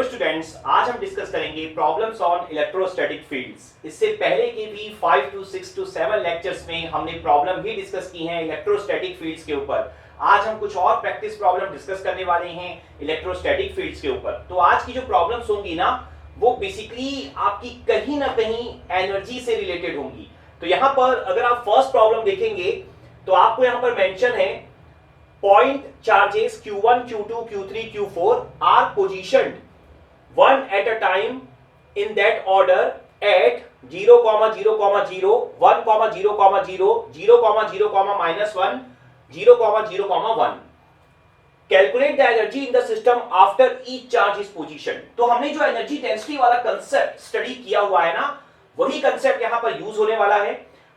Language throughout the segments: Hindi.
स्टूडेंट्स, आज हम डिस्कस करेंगे प्रॉब्लम्स ऑन इलेक्ट्रोस्टैटिक फील्ड्स। इससे पहले के भी 5 to 6 to 7 लेक्चर्स में हमने प्रॉब्लम ही डिस्कस की हैं इलेक्ट्रोस्टैटिक फील्ड्स के ऊपर। आज हम कुछ और प्रैक्टिस प्रॉब्लम डिस्कस करने वाले हैं इलेक्ट्रोस्टैटिक फील्ड्स के ऊपर। तो आज की जो प्रॉब्लम्स होंगी ना, वो बेसिकली आपकी कहीं ना कहीं एनर्जी से रिलेटेड होंगी। तो यहां पर अगर आप फर्स्ट प्रॉब्लम देखेंगे तो आपको यहां पर मेंशन है point charges q1 q2 q3 q4 are positioned one at a time in that order at 0, 0, 0, 1, 0, 0, 0, 0, minus 1, 0, 0, 1. Calculate the energy in the system after each charge is positioned. तो हमने जो एनर्जी डेंसिटी वाला कंसेप्ट स्टडी किया हुआ है ना, वही कंसेप्ट यहां पर यूज होने वाला है।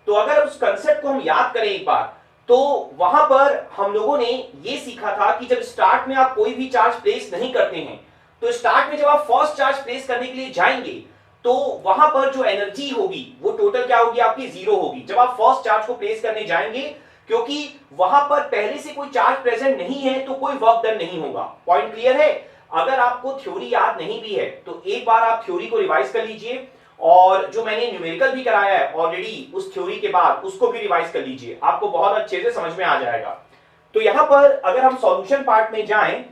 तो अगर उस कंसेप्ट को हम याद करें एक बार, तो वहां पर हम लोगों ने यह सीखा था कि जब स्टार्ट में आप कोई भी चार्ज प्लेस नहीं करते हैं, तो स्टार्ट में जब आप फर्स्ट चार्ज प्लेस करने के लिए जाएंगे तो वहां पर जो एनर्जी होगी वो टोटल क्या होगी, आपकी जीरो होगी जब आप फर्स्ट चार्ज को प्लेस करने जाएंगे, क्योंकि वहां पर पहले से कोई चार्ज प्रेजेंट नहीं है तो कोई वर्क डन नहीं होगा। पॉइंट क्लियर है? अगर आपको थ्योरी याद नहीं भी है तो एक बार आप थ्योरी को रिवाइज कर लीजिए, और जो मैंने न्यूमेरिकल भी कराया है ऑलरेडी उस थ्योरी के बाद उसको भी रिवाइज कर लीजिए, आपको बहुत अच्छे से समझ में आ जाएगा। तो यहां पर अगर हम सॉल्यूशन पार्ट में जाएं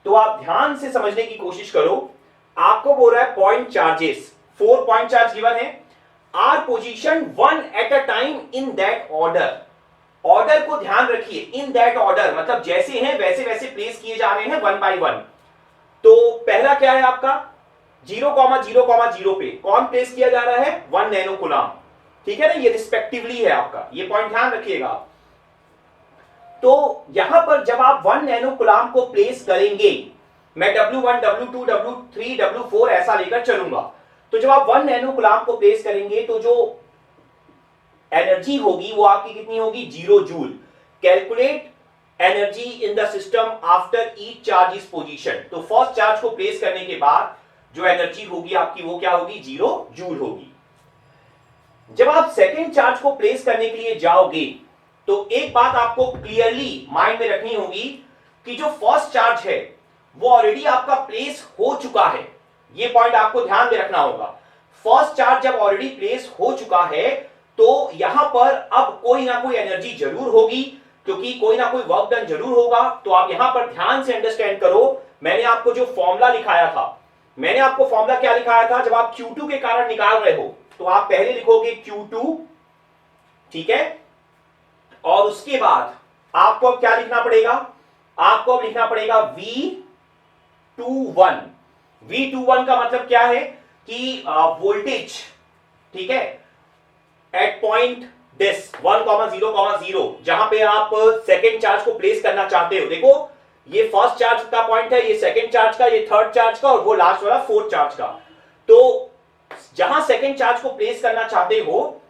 तो आप ध्यान से समझने की कोशिश करो। आपको बोल रहा है point charges, 4 point charge given है, are position one at a time in that order. Order को ध्यान रखिए, इन दैट ऑर्डर मतलब जैसे हैं वैसे वैसे प्लेस किए जा रहे हैं वन बाय वन। तो पहला क्या है आपका 0, 0, 0 पे कौन प्लेस किया जा रहा है, 1 नैनो कूलम। ठीक है ना, ये रिस्पेक्टिवली है आपका, ये पॉइंट ध्यान रखिएगा। तो यहां पर जब आप 1 नैनो कूलम को प्लेस करेंगे, मैं W1 W2 W3 W4 ऐसा लेकर चलूंगा, तो जब आप 1 नैनो कूलम को प्लेस करेंगे तो जो एनर्जी होगी वो आपकी कितनी होगी, 0 joule. Calculate energy in the system after each charge is position. तो फर्स्ट चार्ज को प्लेस करने के बाद जो एनर्जी होगी आपकी वो क्या होगी, 0 जूल होगी। जब आप सेकेंड चार्ज को प्लेस करने के लिए जाओगे तो एक बात आपको क्लियरली माइंड में रखनी होगी कि जो फर्स्ट चार्ज है वो ऑलरेडी आपका प्लेस हो चुका है। ये पॉइंट आपको ध्यान में रखना होगा। फर्स्ट चार्ज जब ऑलरेडी प्लेस हो चुका है तो यहां पर अब कोई ना कोई एनर्जी जरूर होगी, क्योंकि कोई ना कोई वर्क डन जरूर होगा। तो आप यहां पर ध्यान से अंडरस्टैंड करो, मैंने आपको जो फॉर्मूला लिखाया था, मैंने आपको फॉर्मूला क्या लिखाया था, जब आप Q2 के कारण निकाल रहे हो तो आप पहले लिखोगे Q2, ठीक है, और उसके बाद आपको अब क्या लिखना पड़ेगा, आपको अब लिखना पड़ेगा V21। V21 का मतलब क्या है कि वोल्टेज, ठीक है, एट पॉइंट दिस 1, 0, 0 जहां पे आप सेकेंड चार्ज को प्लेस करना चाहते हो। देखो ये फर्स्ट चार्ज का पॉइंट है, ये सेकंड चार्ज का, ये थर्ड चार्ज का, और वो लास्ट वाला फोर्थ चार्ज का। तो जहां सेकंड चार्ज को प्लेस करना चाहते हो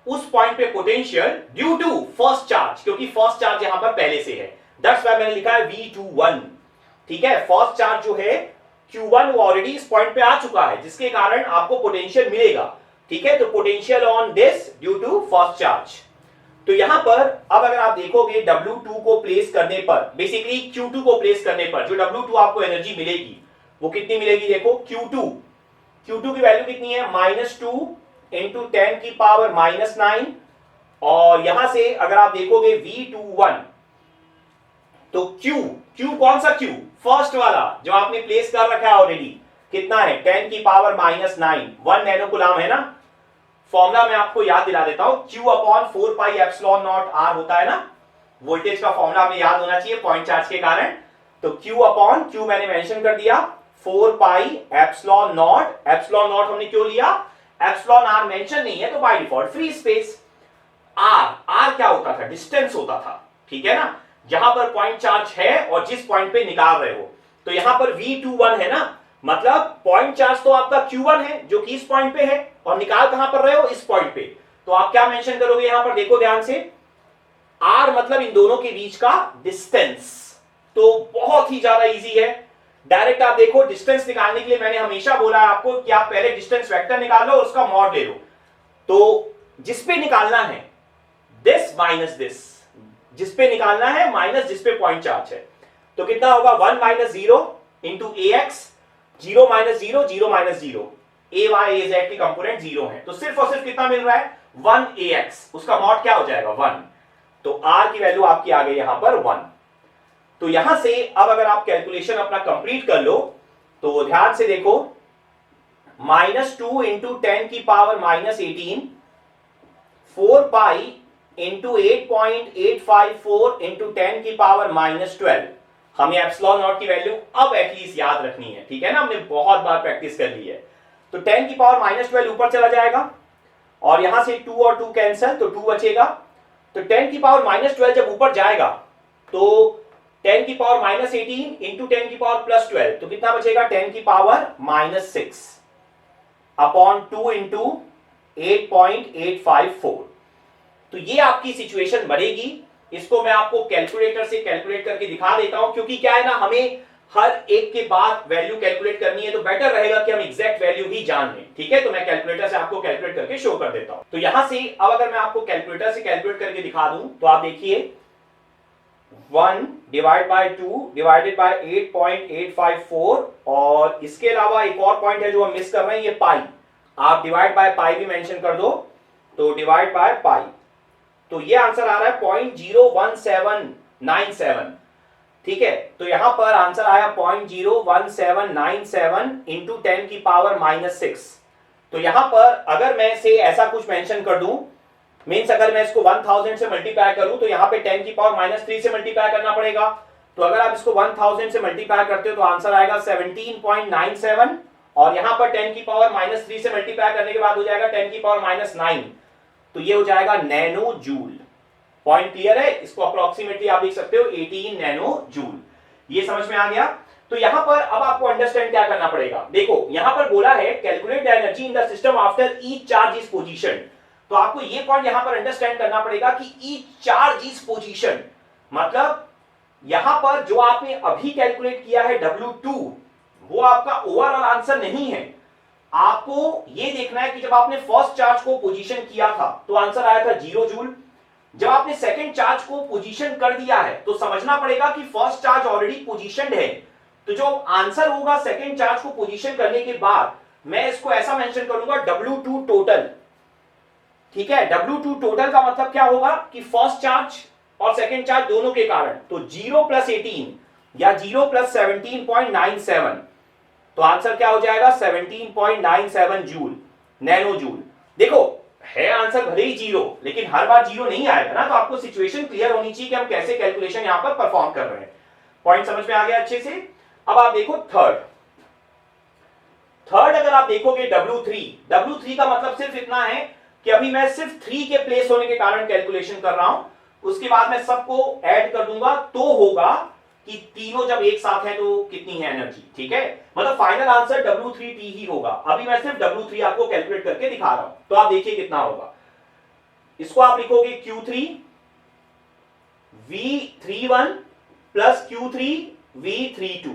उस पॉइंट पे potential due to first charge, क्योंकि फर्स्ट चार्ज यहां पर पहले से है, दैट्स व्हाई मैंने लिखा है V21। ठीक है, फर्स्ट चार्ज जो है Q1 वो ऑलरेडी इस पॉइंट पे आ चुका है, जिसके कारण आपको पोटेंशियल मिलेगा। ठीक है, तो potential on this due to first charge. तो यहां पर अब अगर आप देखोगे W2 को प्लेस करने पर, बेसिकली Q2 को प्लेस करने पर जो W2 आपको एनर्जी मिलेगी वो कितनी मिलेगी, देखो Q2 की वैल्यू कितनी है, -2 इंटू 10 की पावर -9, और यहां से अगर आप देखोगे V21 तो Q कौन सा Q, फर्स्ट वाला जो आपने प्लेस कर रखा है ऑलरेडी, कितना है 10 की पावर -9, 1 नैनो कूलम है ना। फॉर्मूला मैं आपको याद दिला देता हूं, Q/4 pi epsilon not R होता है ना, वोल्टेज का फॉर्मूला हमें याद होना चाहिए पॉइंट चार्ज के कारण। तो Q/Q मैंने मेंशन कर दिया, 4 pi epsilon not. Epsilon not हमने क्यों लिया, एप्सिलॉन R मेंशन नहीं है तो by default free space. R क्या होता था, डिस्टेंस होता था, ठीक है ना, जहां पर पॉइंट चार्ज है और जिस पॉइंट पे निकाल रहे हो। तो यहां पर V21 है ना, मतलब पॉइंट चार्ज तो आपका Q1 है जो कि इस पॉइंट पे है, और निकाल कहां पर रहे हो, इस पॉइंट पे। तो आप क्या मेंशन करोगे यहां पर, देखो ध्यान से, R मतलब इन दोनों के बीच का डिस्टेंस। तो बहुत ही ज्यादा इजी है, डायरेक्ट आप देखो डिस्टेंस निकालने के लिए मैंने हमेशा बोला है आपको कि आप पहले डिस्टेंस वेक्टर निकाल लो और उसका मॉड ले लो। तो जिस पे निकालना है दिस माइनस दिस, जिस पे निकालना है माइनस जिस पे पॉइंट चार्ज है, तो कितना होगा 1 - 0 इंटू AX 0 माइनस 0, 0 माइनस 0, ए वाई ए जेड की कंपोनेंट 0 है, तो सिर्फ और सिर्फ कितना मिल रहा है 1ax, उसका मॉड क्या हो जाएगा 1, तो r की वैल्यू आपकी आ गई यहां पर 1। तो यहां से अब अगर आप कैलकुलेशन अपना कंप्लीट कर लो तो ध्यान से देखो, -2 इंटू 10 की पावर -18, 4 पाई इंटू 8.854 इंटू 10 की पावर -12। हमें एप्सिलॉन नॉट की वैल्यू अब एटलीस्ट याद रखनी है, ठीक है ना, हमने बहुत बार प्रैक्टिस कर ली है। तो 10 की पावर -12 ऊपर चला जाएगा और यहां से 2 और 2 कैंसिल, तो 2 बचेगा। तो 10 की पावर -12 जब ऊपर जाएगा तो 10 की पावर -18 इंटू 10 की पावर +12, तो कितना बचेगा 10 की पावर -6 अपॉन 2 इंटू 8.854। तो ये आपकी सिचुएशन बनेगी। इसको मैं आपको कैलकुलेटर से कैलकुलेट करके दिखा देता हूं, क्योंकि क्या है ना, हमें हर एक के बाद वैल्यू कैलकुलेट करनी है, तो बेटर रहेगा कि हम एग्जैक्ट वैल्यू ही जान लें, ठीक है। तो मैं कैलकुलेटर से आपको कैलकुलेट करके शो कर देता हूं। तो यहां से अब अगर मैं आपको कैलकुलेटर से कैलकुलेट करके दिखा दूं तो आप देखिए 1 डिवाइड बाय 2 डिवाइडेड बाय 8.854, और इसके अलावा एक और पॉइंट है जो हम मिस कर रहे हैं, ये पाई। आप डिवाइड बाय पाई भी मेंशन कर दो, तो डिवाइड बाय पाई, तो ये आंसर आ रहा है 0.01797, ठीक है। तो यहां पर आंसर आया 0.01797 इंटू 10 की पावर -6। तो यहां पर अगर मैं से ऐसा कुछ मेंशन कर दूं, मींस अगर मैं इसको 1000 से मल्टीप्लाई करूं तो यहां पे 10 की पावर -3 से मल्टीप्लाई करना पड़ेगा। तो अगर आप इसको 1000 से मल्टीप्लाई करते हो तो आंसर आएगा 17.97, और यहां पर 10 की पावर -3 से मल्टीप्लाई करने के बाद हो जाएगा 10 की पावर -9, तो ये हो जाएगा नैनो जूल। पॉइंट क्लियर है? इसको अप्रोक्सीमेटली आप देख सकते हो 18 नैनो जूल। ये समझ में आ गया? तो यहां पर अब आपको अंडरस्टैंड क्या करना पड़ेगा, देखो यहां पर बोला है calculate the energy in the system after each charge is position. तो आपको ये पॉइंट यहां पर अंडरस्टैंड करना पड़ेगा कि ईच चार्ज इज पोजीशन, मतलब यहां पर जो आपने अभी कैलकुलेट किया है W2, वो आपका ओवरऑल आंसर नहीं है। आपको ये देखना है कि जब आपने फर्स्ट चार्ज को पोजीशन किया था तो आंसर आया था 0 जूल। जब आपने सेकंड चार्ज को पोजीशन कर दिया है तो समझना पड़ेगा कि फर्स्ट चार्ज ऑलरेडी पोजीशनड है, तो जो आंसर होगा सेकंड चार्ज को पोजीशन करने के बाद मैं इसको ऐसा मेंशन करूंगा W2 टोटल, ठीक है। W2 टोटल का मतलब क्या होगा कि फर्स्ट चार्ज और सेकंड चार्ज दोनों के कारण, तो 0 + 18 या 0 + 17.97, तो आंसर क्या हो जाएगा 17.97 जूल, नैनो जूल। देखो है आंसर भले ही 0, लेकिन हर बार 0 नहीं आएगा ना, तो आपको सिचुएशन क्लियर होनी चाहिए कि हम कैसे कैलकुलेशन यहां पर परफॉर्म कर रहे हैं। पॉइंट समझ में आ गया अच्छे से? अब आप देखो थर्ड अगर आप देखोगे W3 का मतलब सिर्फ इतना है कि अभी मैं सिर्फ 3 के प्लेस होने के कारण कैलकुलेशन कर रहा हूं, उसके बाद मैं सबको ऐड कर दूंगा तो होगा कि तीनों जब एक साथ है तो कितनी है एनर्जी, ठीक है। मतलब फाइनल आंसर W3T ही होगा। अभी मैं सिर्फ W3 आपको कैलकुलेट करके दिखा रहा हूं, तो आप देखिए कितना होगा। इसको आप लिखोगे Q3 V31 plus Q3 V32।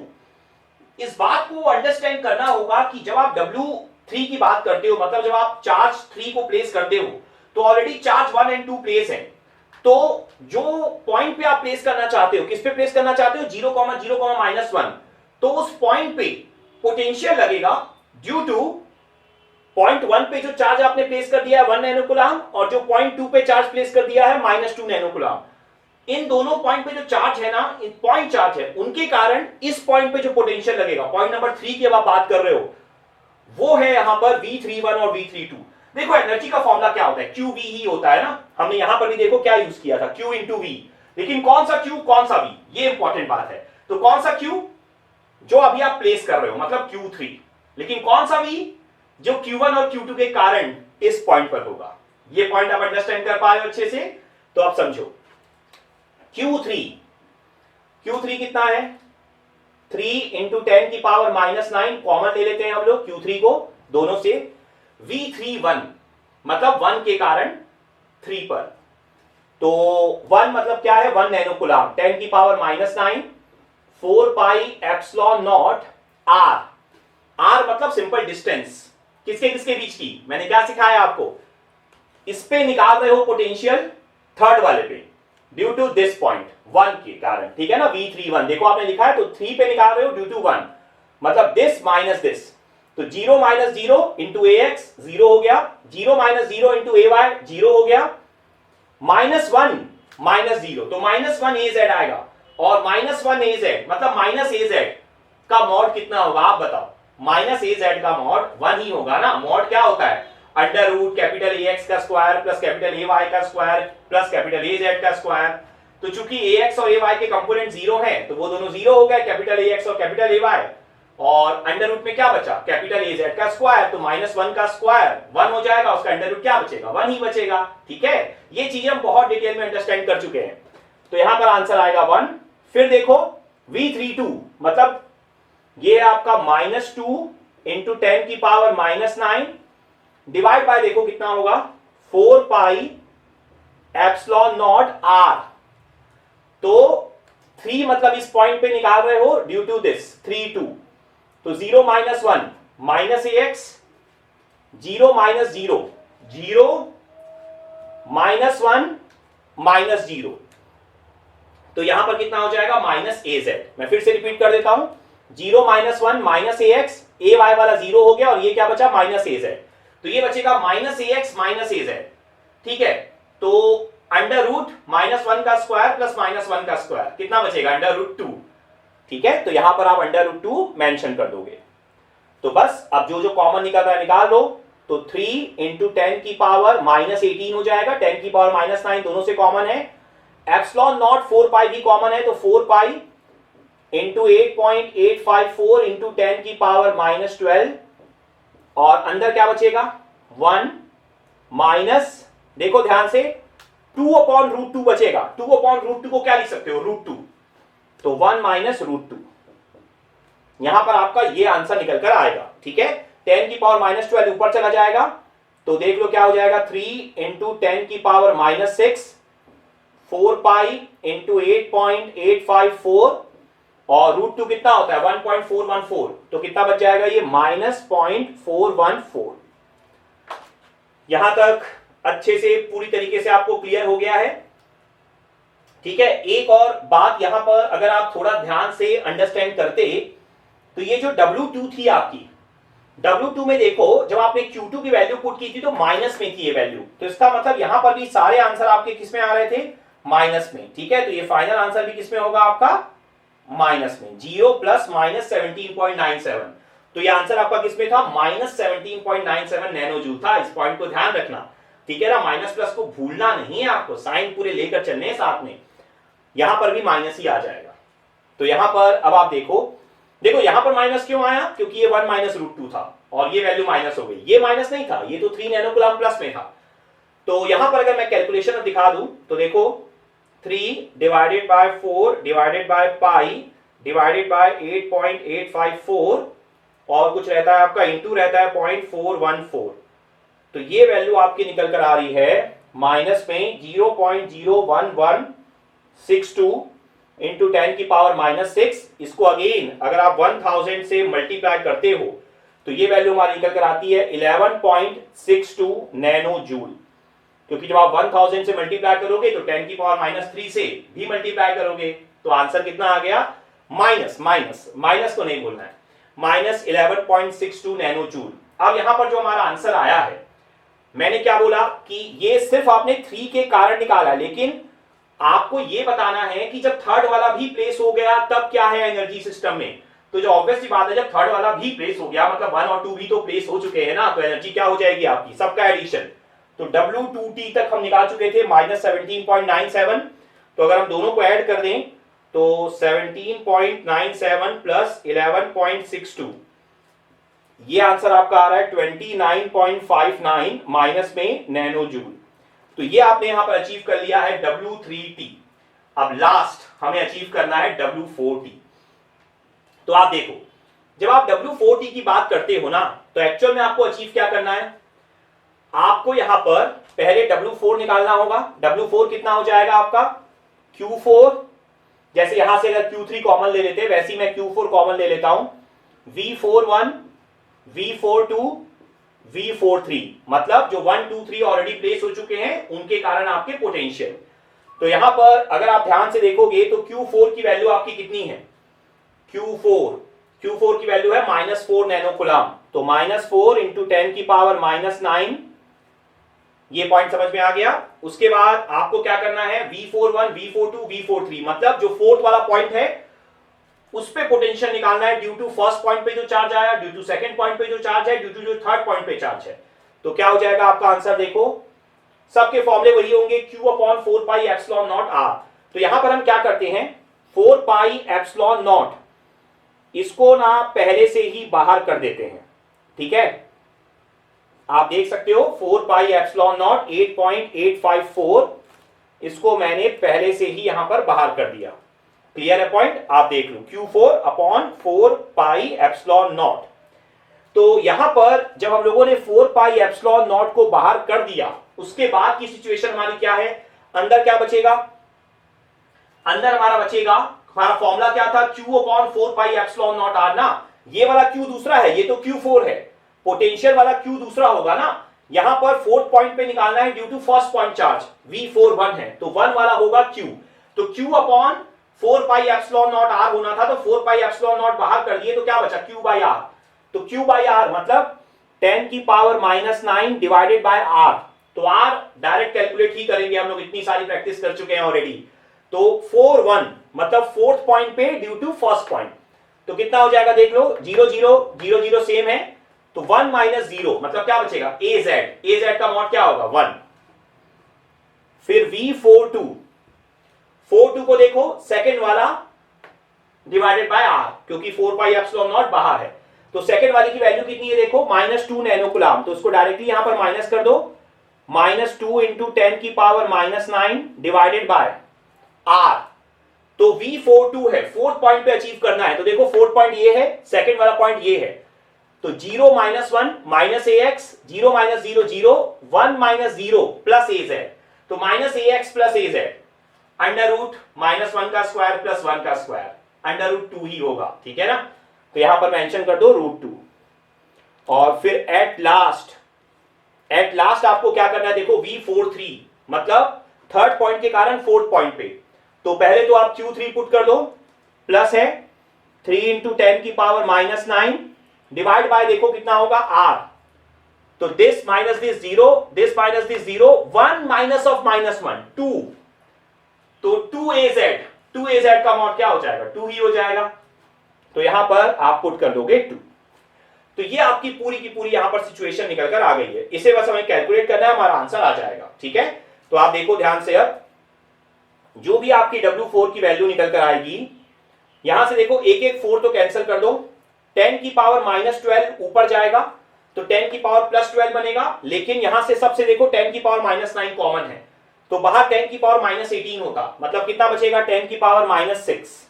इस बात को अंडरस्टैंड करना होगा कि जब आप W3 की बात करते हो, मतलब जब आप चार्ज 3 को प्लेस करते हो तो ऑलरेडी चार्ज 1 और 2 प्लेस है, तो जो पॉइंट पे आप प्लेस करना चाहते हो, किस पे प्लेस करना चाहते हो 0,0,-1, तो उस पॉइंट पे पोटेंशियल लगेगा ड्यू टू पॉइंट 1 पे जो चार्ज आपने प्लेस कर दिया है 1 नैनोकूलम, और जो पॉइंट 2 पे चार्ज प्लेस कर दिया है -2 नैनोकूलम। इन दोनों पॉइंट पे जो चार्ज है ना, पॉइंट चार्ज है, उनके कारण इस पॉइंट पे जो पोटेंशियल लगेगा, पॉइंट नंबर 3 की अब आप बात कर रहे हो, वो है यहां पर V31 और V32। देखो एनर्जी का फॉर्मूला क्या होता है, QV ही होता है ना। हमने यहां पर भी देखो क्या यूज किया था, Q इंटू V, लेकिन कौन सा Q कौन सा V, ये इंपॉर्टेंट बात है। तो कौन सा Q जो अभी आप प्लेस कर रहे हो, मतलब Q3, लेकिन कौन सा V जो Q1 और Q2 के कारण इस पॉइंट पर होगा। ये पॉइंट आप अंडरस्टैंड कर पा रहे हो अच्छे से? तो आप समझो Q3 कितना है, 3 इंटू 10 की पावर -9, कॉमन ले लेते हैं हम लोग Q3 को दोनों से। V31 मतलब 1 के कारण 3 पर, तो 1 मतलब क्या है 1 नैनोकूलम, 10 की power -9, 4 pi epsilon not R। R मतलब सिंपल डिस्टेंस, किसके किसके बीच की। मैंने क्या सिखाया आपको, इस पे निकाल रहे हो पोटेंशियल थर्ड वाले पे, ड्यू टू दिस पॉइंट 1 के कारण, ठीक है ना। V31 देखो आपने लिखा है, तो 3 पे निकाल रहे हो ड्यू टू 1, मतलब दिस माइनस दिस, तो 0 माइनस 0 इंटू ए एक्स 0 हो गया, 0 माइनस 0 इंटू ए वाई 0 हो गया, -1 माइनस 0 तो -1 ए जेड आएगा, और -1 ए जेड मतलब माइनस ए जेड का मॉड कितना होगा आप बताओ। माइनस ए जेड का मॉड 1 ही होगा ना। मॉड क्या होता है, under root capital A X का square plus capital A Y का square plus capital A Z का स्क्वायर। तो चूंकि ए एक्स और ए वाई के कंपोनेंट 0 हैं तो वो दोनों 0 हो गए, कैपिटल ए एक्स और कैपिटल ए वाई, और अंडर रूट में क्या बचा, कैपिटल ए जेड का स्क्वायर, तो -1 का स्क्वायर 1 हो जाएगा, उसका अंडर रूट क्या बचेगा, 1 ही बचेगा। ठीक है, ये चीजें हम बहुत डिटेल में अंडरस्टैंड कर चुके हैं। तो यहां पर आंसर आएगा 1। फिर देखो V32 मतलब ये आपका -2 इंटू 10 की पावर -9 डिवाइड बाय देखो कितना होगा 4 पाई एप्सिलॉन नॉट r। तो 3 मतलब इस पॉइंट पे निकाल रहे हो ड्यू टू दिस 3 2, तो 0 माइनस 1 माइनस ए एक्स, 0 माइनस 0 0 माइनस 1 माइनस 0, तो यहां पर कितना हो जाएगा माइनस ए जेड। मैं फिर से रिपीट कर देता हूं, 0 माइनस 1 माइनस ए एक्स, ए वाई वाला 0 हो गया, और ये क्या बचा माइनस ए जेड, तो ये बचेगा minus A x minus A Z. ठीक है, तो अंडर रूट -1 का स्क्वायर प्लस -1 का स्क्वायर कितना बचेगा, अंडर रूट 2। ठीक है, तो यहां पर आप अंडर रूट 2 मेंशन कर दोगे। तो बस अब जो जो कॉमन निकल रहा है निकाल दो, तो 3 इंटू 10 की पावर -18 हो जाएगा, 10 की पावर -9 दोनों से कॉमन है, एप्सिलॉन नॉट 4 पाई भी कॉमन है, तो 4 पाई इंटू 8.854 इंटू 10 की पावर -12, और अंदर क्या बचेगा 1 माइनस, देखो ध्यान से 2 अपॉन रूट 2 बचेगा, 2 अपॉन रूट 2 को क्या लिख सकते हो रूट 2, तो 1 माइनस रूट 2, यहां पर आपका ये आंसर निकल कर आएगा। ठीक है, 10 की पावर -12 ऊपर चला जाएगा, तो देख लो क्या हो जाएगा 3 इंटू 10 की पावर -6, 4 पाई इंटू 8.854, और रूट 2 कितना होता है 1.414, तो कितना बच जाएगा ये -0.414। यहां तक अच्छे से पूरी तरीके से आपको क्लियर हो गया है। ठीक है, एक और बात यहां पर अगर आप थोड़ा ध्यान से अंडरस्टैंड करते, तो ये जो W2 थी आपकी, W2 में देखो जब आपने Q2 की वैल्यू पुट की थी तो माइनस में थी ये वैल्यू, तो इसका मतलब यहां पर भी सारे आंसर आपके किस में आ रहे थे, माइनस में। ठीक है, तो ये फाइनल आंसर भी किसमें होगा आपका, माइनस में, 0 प्लस -17.97, तो ये आंसर आपका किसमें था, -17.97 नैनो जूल था। इस पॉइंट को ध्यान रखना, ठीक है ना, माइनस प्लस को भूलना नहीं है आपको, साइन पूरे लेकर चलने हैं साथ में, यहां पर भी माइनस ही आ जाएगा। तो यहां पर अब आप देखो यहां पर माइनस क्यों आया, क्योंकि ये 1 माइनस रूट 2 था और ये वैल्यू माइनस हो गई, ये माइनस नहीं था, ये तो 3 नैनो कूलम प्लस में था। तो यहां पर अगर मैं कैलकुलेशन दिखा दूं तो देखो 3 divided by 4 divided by pi divided by 8.854, और कुछ रहता है आपका इंटू रहता है 0.414, तो ये वैल्यू आपकी निकल कर आ रही है माइनस में 0.01162 इंटू 10 की पावर -6। इसको अगेन अगर आप 1000 से मल्टीप्लाई करते हो तो ये वैल्यू हमारी निकल कर आती है 11.62 नैनो जूल, क्योंकि जब आप 1000 से मल्टीप्लाई करोगे तो 10 की पावर -3 से भी मल्टीप्लाई करोगे, तो आंसर कितना आ गया, माइनस को नहीं बोलना है, -11.62 नैनो जूल। अब यहां पर जो हमारा आंसर आया है, मैंने क्या बोला कि ये सिर्फ आपने 3 के कारण निकाला है, लेकिन आपको ये बताना है कि जब थर्ड वाला भी प्लेस हो गया तब क्या है एनर्जी सिस्टम में। तो जो ऑब्वियसली बात है, जब थर्ड वाला भी प्लेस हो गया मतलब 1 और 2 भी तो प्लेस हो चुके हैं ना, तो एनर्जी क्या हो जाएगी आपकी, सबका एडिशन। तो W2T तक हम निकाल चुके थे -17.97, तो अगर हम दोनों को ऐड कर दें तो 17.97 प्लस 11.62, ये आंसर आपका आ रहा है 29.59 माइनस में नैनो जूल। तो ये आपने यहां पर अचीव कर लिया है W3T। अब लास्ट हमें अचीव करना है W4T। तो आप देखो जब आप W4T की बात करते हो ना, तो एक्चुअल में आपको अचीव क्या करना है, आपको यहां पर पहले W4 निकालना होगा। W4 कितना हो जाएगा आपका Q4, जैसे यहां से अगर Q3 कॉमन ले लेते वैसे ही मैं Q4 कॉमन ले लेता हूं, V41 V42 V43, मतलब जो 1 2 3 ऑलरेडी प्लेस हो चुके हैं उनके कारण आपके पोटेंशियल। तो यहां पर अगर आप ध्यान से देखोगे तो Q4 की वैल्यू आपकी कितनी है, Q4 की वैल्यू है -4 नैनो कूलम, तो -4 इंटू 10 की पावर -9, ये पॉइंट समझ में आ गया। उसके बाद आपको क्या करना है, V41, V42, V43, मतलब जो फोर्थ वाला पॉइंट है उस पे पोटेंशियल निकालना है, ड्यू टू फर्स्ट पॉइंट पे जो चार्ज आया, ड्यू टू सेकंड पॉइंट पे जो चार्ज है, ड्यू टू जो थर्ड पॉइंट पे चार्ज है। तो क्या हो जाएगा आपका आंसर, देखो सबके फॉर्मूले वही होंगे, Q/4πε0R। तो यहां पर हम क्या करते हैं, 4πε0 इसको ना पहले से ही बाहर कर देते हैं, ठीक है। आप देख सकते हो 4πε0 8.854, इसको मैंने पहले से ही यहां पर बाहर कर दिया। क्लियर है पॉइंट, आप देख लो Q4/4πε0। तो यहां पर जब हम लोगों ने 4πε0 को बाहर कर दिया, उसके बाद की सिचुएशन हमारी क्या है, अंदर क्या बचेगा, अंदर हमारा बचेगा, हमारा फॉर्मूला क्या था, Q/4πε0R ना, ये वाला Q दूसरा है, ये तो Q4 है, पोटेंशियल वाला Q दूसरा होगा ना। यहां पर फोर्थ पॉइंट पे निकालना है due to first point charge, V41 है, तो 1 वाला होगा Q। तो Q/4πε0R होना था, तो 4πε0 बाहर कर दिए, तो क्या बचा, Q/R। तो Q/R मतलब 10 की पावर -9 डिवाइडेड बाय R। तो R डायरेक्ट कैलकुलेट ही करेंगे हम लोग, इतनी सारी प्रैक्टिस कर चुके हैं ऑलरेडी। तो 4-1 मतलब फोर्थ पॉइंट पे ड्यू टू फर्स्ट पॉइंट, तो कितना हो जाएगा देख लो, 0 0 0 0 सेम है, तो 1 - 0 मतलब क्या बचेगा, AZ, AZ का मॉड क्या होगा 1। फिर V42, 42 को देखो सेकंड वाला डिवाइडेड बाय R, क्योंकि 4πε0 बाहर है, तो सेकंड वाले की वैल्यू कितनी है देखो, -2 नैनो कूलम, तो उसको डायरेक्टली यहां पर माइनस कर दो, -2 इंटू 10 की पावर -9 डिवाइडेड बाय R। तो V42 है, फोर्थ पॉइंट पे अचीव करना है, तो देखो फोर्थ पॉइंट ये है, सेकंड वाला पॉइंट ये है, तो 0 - 1 -AX, 0 - 0 0, 1 - 0 प्लस AZ, तो -AX plus AZ under root -1 का स्क्वायर प्लस 1 का स्क्वायर, अंडर रूट 2 ही होगा, ठीक है ना। तो यहां पर मेंशन कर दो √2। और फिर एट लास्ट आपको क्या करना है, देखो V43 मतलब थर्ड पॉइंट के कारण फोर्थ पॉइंट पे, तो पहले तो आप Q3 पुट कर दो, प्लस है 3 इंटू 10 की पावर -9 डिवाइड बाय, देखो कितना होगा R, तो this minus this 0, this minus this 0, 1 minus of -1 2, तो 2AZ का मॉड क्या हो जाएगा, 2 ही हो जाएगा, तो यहां पर आप पुट कर दोगे 2। तो ये आपकी पूरी की पूरी यहां पर सिचुएशन निकल कर आ गई है, इसे बस हमें कैलकुलेट करना है, हमारा आंसर आ जाएगा, ठीक है। तो आप देखो ध्यान से, अब जो भी आपकी W4 की वैल्यू निकल कर आएगी, यहां से देखो एक एक 4 तो कैंसिल कर दो, 10 की पावर -12 ऊपर जाएगा, तो 10 की पावर +12 बनेगा, लेकिन यहां से सबसे देखो 10 की पावर -9 कॉमन है, तो बाहर 10 की पावर -18 होता, मतलब कितना बचेगा, 10 की पावर -6।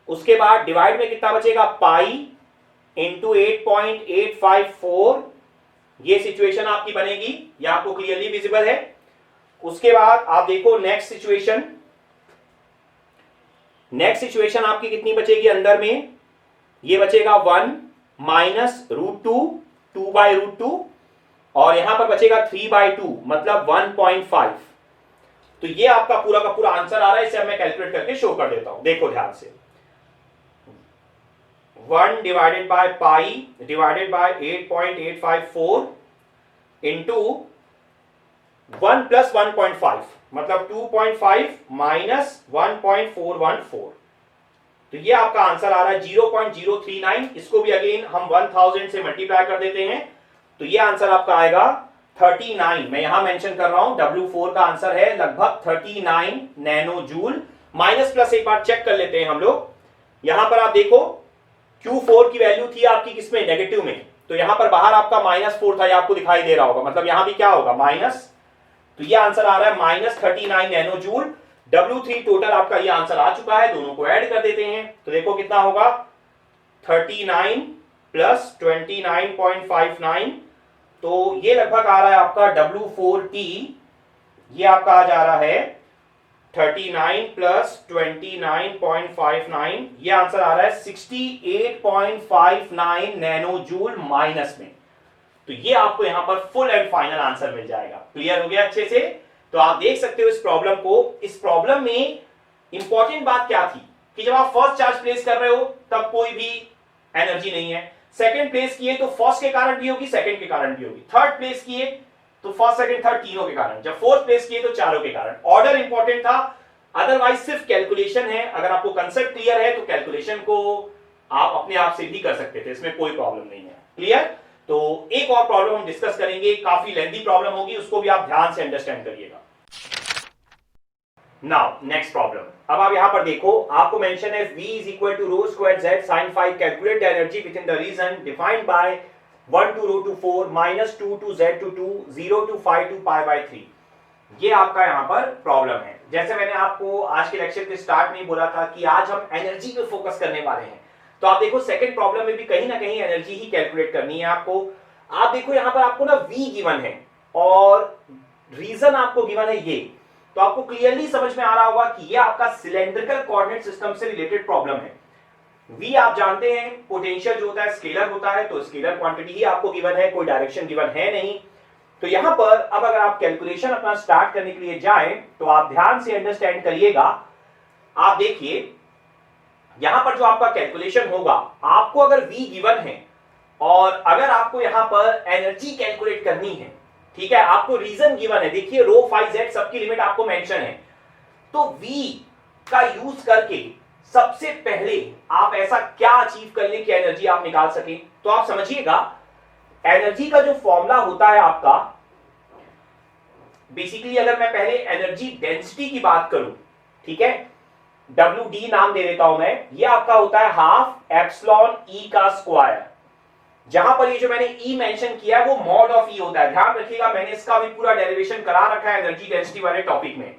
उसके बाद डिवाइड में कितना बचेगा, पाई इंटू 8.854, ये सिचुएशन आपकी बनेगी, ये आपको क्लियरली विजिबल है। उसके बाद आप देखो नेक्स्ट सिचुएशन आपकी कितनी बचेगी अंदर में, ये बचेगा 1 माइनस √2, 2/√2, और यहां पर बचेगा 3/2 मतलब 1.5। तो ये आपका पूरा का पूरा आंसर आ रहा है, इसे मैं कैलकुलेट करके शो कर देता हूं, देखो ध्यान से, 1 divided by pi divided by 8.854 into 1 plus 1.5 मतलब 2.5 माइनस 1.414, तो ये आपका आंसर आ रहा है 0.039। इसको भी अगेन हम 1000 से मल्टीप्लाई कर देते हैं, तो ये आंसर आपका आएगा 39। मैं यहां मेंशन कर रहा हूं W4 का आंसर है लगभग 39 नैनो जूल। माइनस प्लस एक बार चेक कर लेते हैं हम लोग। यहां पर आप देखो Q4 की वैल्यू थी आपकी किसमें, नेगेटिव में, तो यहां पर बाहर आपका -4 था, ये आपको दिखाई दे रहा होगा, मतलब यहां भी क्या होगा माइनस, तो ये आंसर आ रहा है -39 नैनो जूल। W3 टोटल आपका ये आंसर आ चुका है, दोनों को ऐड कर देते हैं, तो देखो कितना होगा 39 प्लस 29.59, तो ये लगभग आ रहा है आपका W4T, ये आपका आ जा रहा है 39 प्लस 29.59, ये आंसर आ रहा है 68.59 नैनो जूल माइनस में, तो ये आपको यहां पर फुल एंड फाइनल आंसर मिल जाएगा। क्लियर हो गया अच्छे से। तो आप देख सकते हो इस प्रॉब्लम को, इस प्रॉब्लम में इंपॉर्टेंट बात क्या थी कि जब आप फर्स्ट चार्ज प्लेस कर रहे हो तब कोई भी एनर्जी नहीं है। सेकंड प्लेस किए तो फर्स्ट के कारण भी होगी, सेकंड के कारण भी होगी। थर्ड प्लेस किए तो फर्स्ट सेकंड थर्ड तीनों के कारण। जब फोर्थ प्लेस किए तो चारों के कारण। ऑर्डर इंपॉर्टेंट था, अदरवाइज सिर्फ कैलकुलेशन है। अगर आपको कंसेप्ट क्लियर है तो कैलकुलेशन को आप अपने आप से भी कर सकते थे, इसमें कोई प्रॉब्लम नहीं है। क्लियर? तो एक और प्रॉब्लम हम डिस्कस करेंगे, काफी लेंथी प्रॉब्लम होगी, उसको भी आप ध्यान से अंडरस्टैंड करिएगा। नाउ नेक्स्ट प्रॉब्लम, अब आप यहां पर देखो, आपको मेंशन है v is equal to rho square z sin phi, calculate the energy within the region defined by 1 to rho to 4 minus 2 to z to 2 0 to 5 to pi by 3। ये आपका यहां पर प्रॉब्लम है। जैसे मैंने आपको आज के लेक्चर के स्टार्ट में ही बोला था कि आज हम एनर्जी पे फोकस करने वाले हैं, तो आप देखो सेकंड प्रॉब्लम में भी कहीं ना कहीं एनर्जी ही कैलकुलेट करनी है आपको। आप देखो यहां पर आपको ना v गिवन है और रीजन आपको गिवन है ये, तो आपको क्लियरली समझ में आ रहा होगा कि ये आपका सिलेंड्रिकल कोऑर्डिनेट सिस्टम से रिलेटेड प्रॉब्लम है। v आप जानते हैं पोटेंशियल जो होता है स्केलर होता है, तो स्केलर क्वांटिटी ही आपको गिवन है, कोई डायरेक्शन गिवन है नहीं। तो यहां पर अब अगर आप कैलकुलेशन अपना स्टार्ट करने के लिए जाएं तो आप ध्यान से अंडरस्टैंड करिएगा। आप देखिए यहां पर जो आपका कैलकुलेशन होगा, आपको अगर v गिवन है और अगर आपको यहां पर एनर्जी कैलकुलेट करनी है, ठीक है, आपको रीजन गिवन है, देखिए रो फाई जेड सबकी लिमिट आपको मेंशन है, तो v का यूज करके सबसे पहले आप ऐसा क्या अचीव कर लें कि एनर्जी आप निकाल सकें। तो आप समझिएगा एनर्जी का जो फॉर्मूला होता है आपका, बेसिकली अगर मैं पहले एनर्जी डेंसिटी की बात करूं, ठीक है, WD नाम दे देता हूं मैं, ये आपका होता है हाफ एप्सिलॉन E का स्क्वायर। जहां पर ये जो मैंने E मेंशन किया है वो मॉड ऑफ E होता है। ध्यान रखिएगा मैंने इसका भी पूरा डेरिवेशन करा रखा है एनर्जी डेंसिटी वाले टॉपिक में,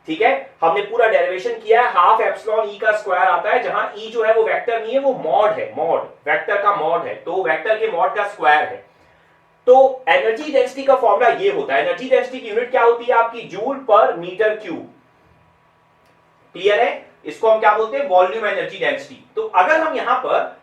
ठीक है, हमने पूरा डेरिवेशन किया है। हाफ एप्सिलॉन E का स्क्वायर आता है, जहां E जो है वो वेक्टर नहीं है, वो मॉड है, मॉड वेक्टर का मॉड है, तो वेक्टर के मॉड का स्क्वायर है। तो एनर्जी डेंसिटी का फॉर्मूला ये होता है। एनर्जी डेंसिटी की यूनिट क्या होती है आपकी, जूल पर मीटर क्यूब। क्लियर है? इसको हम क्या बोलते हैं, वॉल्यूम एनर्जी डेंसिटी। तो अगर हम यहां पर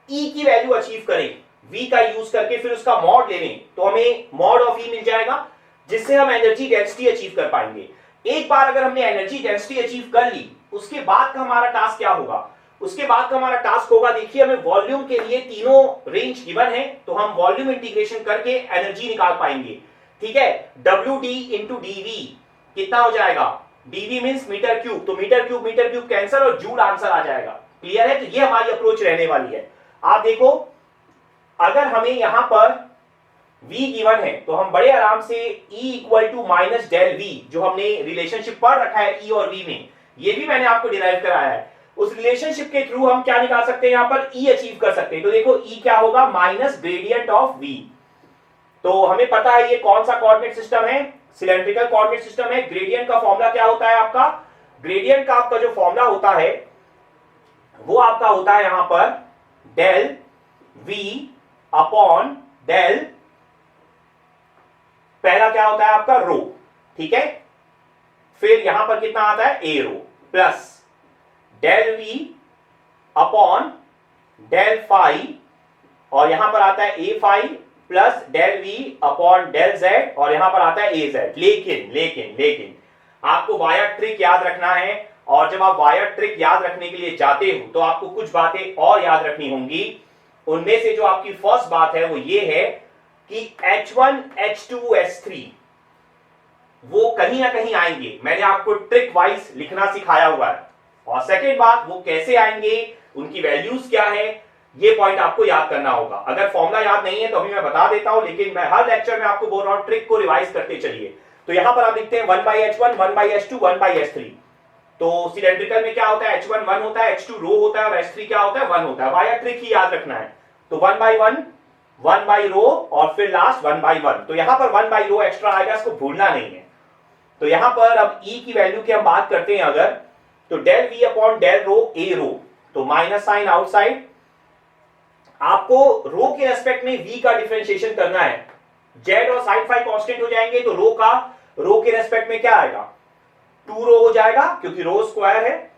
E की वैल्यू अचीव करें V का यूज करके, फिर उसका मॉड ले लें, तो हमें मॉड ऑफ E मिल जाएगा, जिससे हम एनर्जी डेंसिटी अचीव कर पाएंगे। एक बार अगर हमने एनर्जी डेंसिटी अचीव कर ली, उसके बाद का हमारा टास्क क्या होगा, उसके बाद का हमारा टास्क होगा, देखिए हमें वॉल्यूम के लिए तीनों रेंज गिवन है, तो हम वॉल्यूम इंटीग्रेशन करके एनर्जी निकाल पाएंगे। ठीक है, WD इंटू DV कितना हो जाएगा, DV मींस मीटर क्यूब, तो मीटर क्यूब कैंसिल और जूल आंसर आ जाएगा। क्लियर है? तो ये हमारी अप्रोच रहने वाली है। आप देखो अगर हमें यहां पर V गिवन है तो हम बड़े आराम से E equal to minus del V, जो हमने रिलेशनशिप पढ़ रखा है E और V में, ये भी मैंने आपको डिराइव कराया है, उस रिलेशनशिप के थ्रू हम क्या निकाल सकते हैं, यहां पर E अचीव कर सकते हैं। तो देखो E क्या होगा, माइनस ग्रेडियंट ऑफ V। तो हमें पता है ये कौन सा कोऑर्डिनेट सिस्टम है, सिलेंड्रिकल कोऑर्डिनेट सिस्टम है। ग्रेडियंट का फॉर्मूला क्या होता है आपका, ग्रेडियंट का आपका जो फॉर्मूला होता है वो आपका होता है यहां पर डेल V अपॉन डेल, पहला क्या होता है आपका रो, ठीक है, फिर यहां पर कितना आता है A rho, plus del V upon del phi, और यहां पर आता है A phi, plus del V upon del Z, और यहां पर आता है ए Z। लेकिन आपको वायर ट्रिक याद रखना है, और जब आप वायर ट्रिक याद रखने के लिए जाते हो तो आपको कुछ बातें और याद रखनी होंगी। उनमें से जो आपकी फर्स्ट बात है वो ये है कि H1 H2 H3 वो कहीं ना कहीं आएंगे, मैंने आपको ट्रिक वाइज लिखना सिखाया हुआ है। और सेकेंड बात, वो कैसे आएंगे, उनकी वैल्यूज क्या है, ये पॉइंट आपको याद करना होगा। अगर फॉर्मूला याद नहीं है तो अभी मैं बता देता हूं, लेकिन मैं हर लेक्चर में आपको बोल रहा हूं ट्रिक को रिवाइज करते चलिए। तो यहां पर आप देखते हैं 1/H1 1/H2 1/H3। तो सिलेंड्रिकल में क्या होता है, H1 1 होता है, H2 रो होता है, और H3 क्या होता है, 1 होता है। वायर ट्रिक ही याद रखना है। तो 1/1 1 बाई रो और फिर लास्ट 1/1। तो यहां पर 1 बाई रो एक्स्ट्रा आएगा, इसको भूलना नहीं है। तो यहां पर अब E की वैल्यू की हम बात करते हैं अगर, तो del V upon del rho A rho, तो माइनस साइन आउटसाइड। आपको रो के रेस्पेक्ट में V का डिफरेंशिएशन करना है, Z और साइन फाई कांस्टेंट हो जाएंगे, तो रो के रेस्पेक्ट में क्या आएगा, 2 रो हो जाएगा क्योंकि रो स्क्वायर है,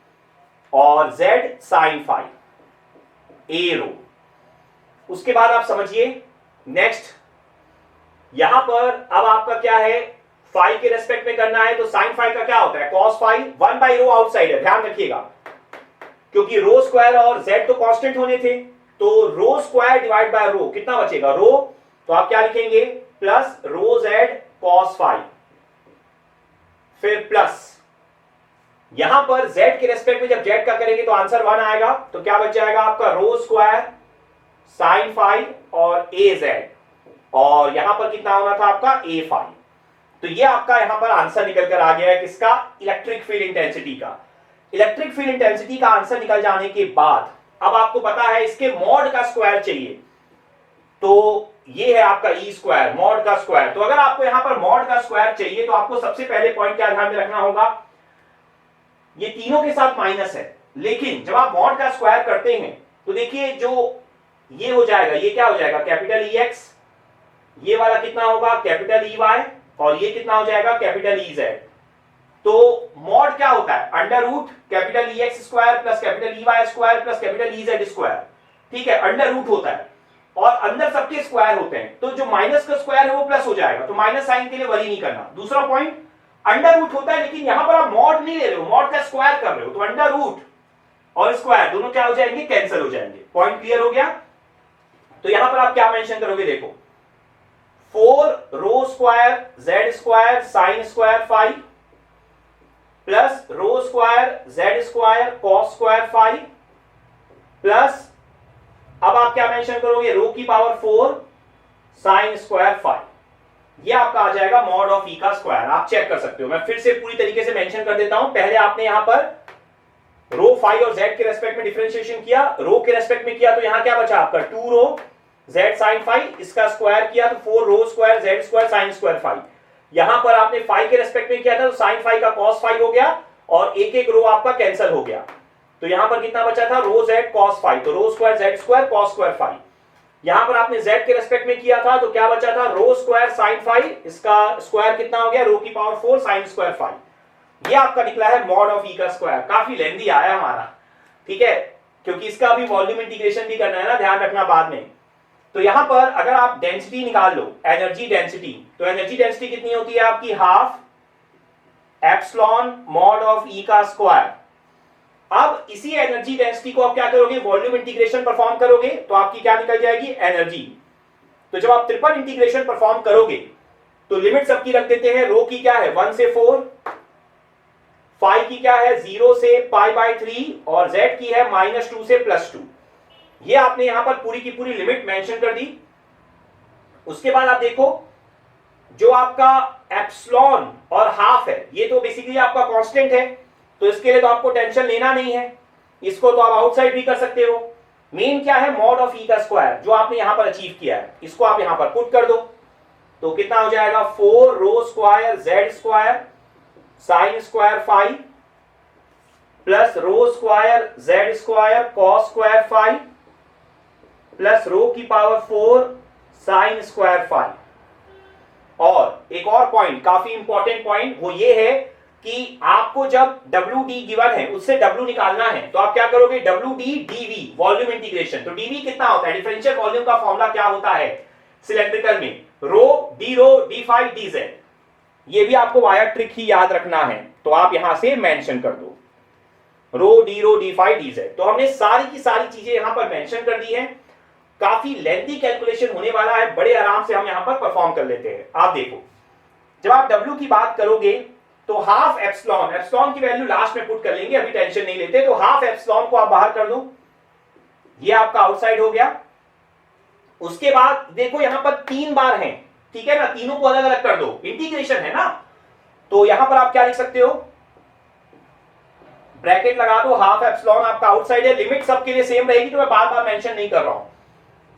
और Z साइन फाई ए रो। उसके बाद आप समझिए नेक्स्ट, यहां पर अब आपका क्या है, फाई के रेस्पेक्ट में करना है, तो साइन फाई का क्या होता है, cos phi, 1 by rho outside है, ध्यान रखिएगा। क्योंकि रो स्क्वायर और जेड तो कांस्टेंट होने थे, तो rho square divide by rho कितना बचेगा, रो, तो आप क्या लिखेंगे, plus rho z cos phi, फिर प्लस यहां पर z के रेस्पेक्ट में जब z का करेंगे तो आंसर 1 आएगा, तो क्या बच जाएगा आपका रो स्क्वायर साइन फाई और ए जेड, और यहां पर कितना होना था आपका ए फाई। तो ये आपका यहां पर आंसर निकल कर आ गया है किसका, इलेक्ट्रिक फील्ड इंटेंसिटी का। इलेक्ट्रिक फील्ड इंटेंसिटी का आंसर निकल जाने के बाद अब आपको पता है इसके मॉड का स्क्वायर चाहिए, तो ये है आपका ई स्क्वायर, मॉड का स्क्वायर। तो अगर आपको यहां पर मॉड का स्क्वायर चाहिए तो आपको सबसे पहले पॉइंट क्या ध्यान में रखना होगा, ये तीनों के साथ माइनस है, लेकिन जब आप मॉड का स्क्वायर करते हैं तो देखिए जो ये हो जाएगा, ये क्या हो जाएगा, कैपिटल ई एक्स, ये वाला कितना होगा कैपिटल ई वाई, और ये कितना हो जाएगा कैपिटल ई जेड। तो मॉड क्या होता है, under root capital E x square plus capital E y square plus capital E z square, ठीक है, अंडर रूट होता है और अंदर सबके स्क्वायर होते हैं, तो जो माइनस का स्क्वायर है वो प्लस हो जाएगा, तो माइनस साइन के लिए वरी नहीं करना। दूसरा पॉइंट, अंडर रूट होता है लेकिन यहां पर आप मॉड नहीं ले रहे हो, मॉड का स्क्वायर कर रहे हो, तो अंडर रूट और स्क्वायर दोनों क्या हो जाएंगे, कैंसिल हो जाएंगे। पॉइंट क्लियर हो गया। तो यहां पर आप क्या मेंशन करोगे, देखो 4 rho square Z square sine square phi plus rho square Z square cos square phi plus, अब आप क्या मेंशन करोगे, रो की पावर 4 साइन स्क्वायर फाई, ये आपका आ जाएगा मॉड ऑफ ई का स्क्वायर। आप चेक कर सकते हो, मैं फिर से पूरी तरीके से मेंशन कर देता हूं। पहले आपने यहां पर रो फाई और जेड के रेस्पेक्ट में डिफरेंशिएशन किया, रो के रेस्पेक्ट में किया तो यहां क्या बचा आपका 2 रो जेड साइन फाई, इसका स्क्वायर किया तो 4 rho square Z square sine square phi. यहां पर आपने फाई के रेस्पेक्ट में किया था तो साइन फाई का कॉस फाई हो गया और एक एक रो आपका कैंसिल हो गया, तो यहां पर कितना बचा था, रो जेड कॉस फाई, तो rho square Z square cos square phi. यहां पर आपने z के रेस्पेक्ट में किया था तो क्या बचा था, रो स्क्वायर साइन फाई, इसका स्क्वायर कितना हो गया, रो की पावर 4 साइन स्क्वायर फाई। ये आपका निकला है मॉड ऑफ ई का स्क्वायर। काफी लेंथी आया हमारा, ठीक है, क्योंकि इसका अभी वॉल्यूम इंटीग्रेशन भी करना है ना, ध्यान रखना बाद में। तो यहां पर अगर आप डेंसिटी निकाल लो, एनर्जी डेंसिटी, तो एनर्जी डेंसिटी कितनी होती है आपकी, हाफ एप्सिलॉन मॉड ऑफ ई का स्क्वायर। अब इसी एनर्जी डेंसिटी को आप क्या करोगे, वॉल्यूम इंटीग्रेशन परफॉर्म करोगे तो आपकी क्या निकल जाएगी, एनर्जी। तो जब आप ट्रिपल इंटीग्रेशन परफॉर्म करोगे तो लिमिट सबकी रख देते हैं, रो की क्या है 1 से 4, फाई की क्या है 0 से π/3 और z की है -2 से +2। ये आपने यहां पर पूरी की पूरी लिमिट मेंशन कर दी। उसके बाद आप देखो जो आपका एप्सिलॉन और हाफ है ये तो बेसिकली आपका कांस्टेंट है, तो इसके लिए तो आपको टेंशन लेना नहीं है, इसको तो आप आउटसाइड भी कर सकते हो। मेन क्या है, मॉड ऑफ ई का स्क्वायर जो आपने यहां पर अचीव किया है, इसको आप यहां पर पुट कर दो तो कितना हो जाएगा, 4 rho square Z square sine square phi plus rho square Z square cos square phi plus rho की पावर 4 साइन स्क्वायर फाई। और एक और पॉइंट, काफी इंपॉर्टेंट पॉइंट, वो ये है कि आपको जब WD गिवन है उससे W निकालना है तो आप क्या करोगे, WD dV वॉल्यूम इंटीग्रेशन। तो dV कितना होता है, डिफरेंशियल वॉल्यूम का फॉर्मूला क्या होता है सिलेंड्रिकल में, रो d फाई dz। ये भी आपको वायर ट्रिक ही याद रखना है, तो आप यहां से मेंशन कर दो रो d फाई dz। तो हमने सारी की सारी चीजें यहां पर मेंशन कर दी है। काफी लेंथी कैलकुलेशन होने वाला है, बड़े आराम से हम यहां पर परफॉर्म कर लेते हैं। आप देखो जब आप W की बात करोगे तो हाफ एप्सिलॉन, एप्सिलॉन की वैल्यू लास्ट में पुट कर लेंगे, अभी टेंशन नहीं लेते, तो हाफ एप्सिलॉन को आप बाहर कर दो, ये आपका आउटसाइड हो गया। उसके बाद देखो यहां पर 3 बार हैं, ठीक है ना, तीनों को अलग अलग कर दो, इंटीग्रेशन है ना, तो यहां पर आप क्या लिख सकते हो, ब्रैकेट लगा दो, हाफ एप्सिलॉन आपका आउटसाइड है, लिमिट सबके लिए सेम रहेगी तो मैं बार बार मेंशन नहीं कर रहा हूं।